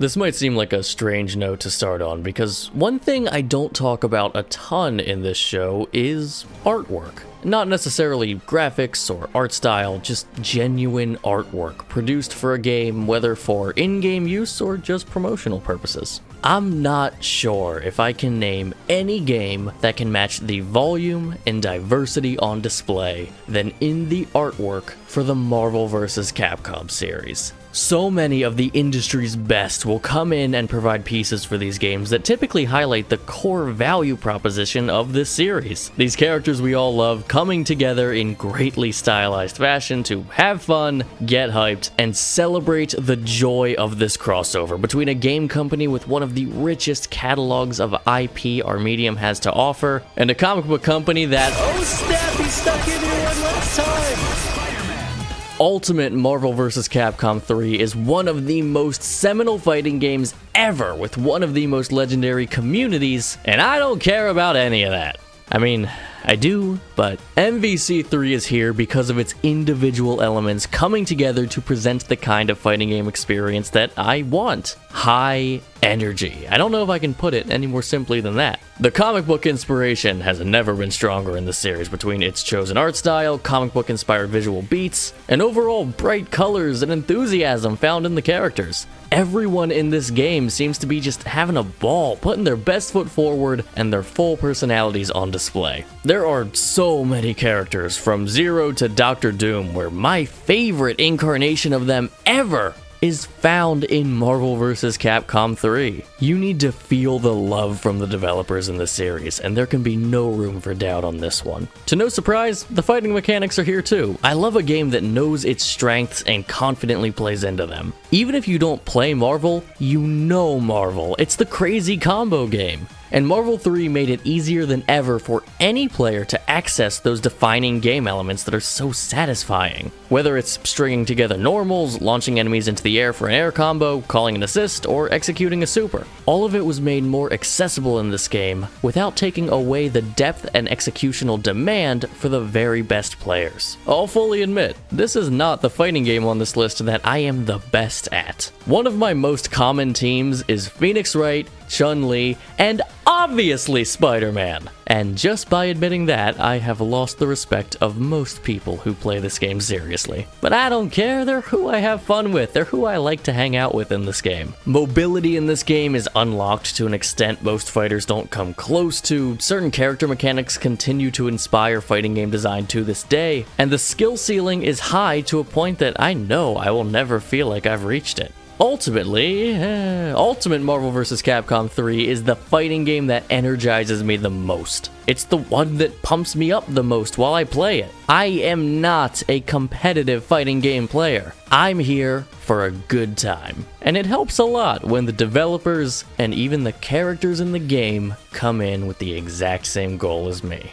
This might seem like a strange note to start on, because one thing I don't talk about a ton in this show is artwork. Not necessarily graphics or art style, just genuine artwork produced for a game, whether for in-game use or just promotional purposes. I'm not sure if I can name any game that can match the volume and diversity on display than in the artwork for the Marvel vs. Capcom series. So many of the industry's best will come in and provide pieces for these games that typically highlight the core value proposition of this series. These characters we all love coming together in greatly stylized fashion to have fun, get hyped, and celebrate the joy of this crossover between a game company with one of the richest catalogs of IP our medium has to offer, and a comic book company that, oh snap, he stuck into one last time! Ultimate Marvel vs. Capcom 3 is one of the most seminal fighting games ever, with one of the most legendary communities, and I don't care about any of that. I mean, I do, but MVC3 is here because of its individual elements coming together to present the kind of fighting game experience that I want. High energy. I don't know if I can put it any more simply than that. The comic book inspiration has never been stronger in the series between its chosen art style, comic book inspired visual beats, and overall bright colors and enthusiasm found in the characters. Everyone in this game seems to be just having a ball, putting their best foot forward and their full personalities on display. There are so many characters, from Zero to Doctor Doom, where my favorite incarnation of them ever is found in Marvel vs. Capcom 3. You need to feel the love from the developers in the series, and there can be no room for doubt on this one. To no surprise, the fighting mechanics are here too. I love a game that knows its strengths and confidently plays into them. Even if you don't play Marvel, you know Marvel. It's the crazy combo game. And Marvel 3 made it easier than ever for any player to access those defining game elements that are so satisfying. Whether it's stringing together normals, launching enemies into the air for an air combo, calling an assist, or executing a super. All of it was made more accessible in this game without taking away the depth and executional demand for the very best players. I'll fully admit, this is not the fighting game on this list that I am the best at. One of my most common teams is Phoenix Wright, Chun-Li, and obviously Spider-Man. And just by admitting that, I have lost the respect of most people who play this game seriously. But I don't care, they're who I have fun with, they're who I like to hang out with in this game. Mobility in this game is unlocked to an extent most fighters don't come close to, certain character mechanics continue to inspire fighting game design to this day, and the skill ceiling is high to a point that I know I will never feel like I've reached it. Ultimately, Ultimate Marvel vs. Capcom 3 is the fighting game that energizes me the most. It's the one that pumps me up the most while I play it. I am not a competitive fighting game player. I'm here for a good time. And it helps a lot when the developers and even the characters in the game come in with the exact same goal as me.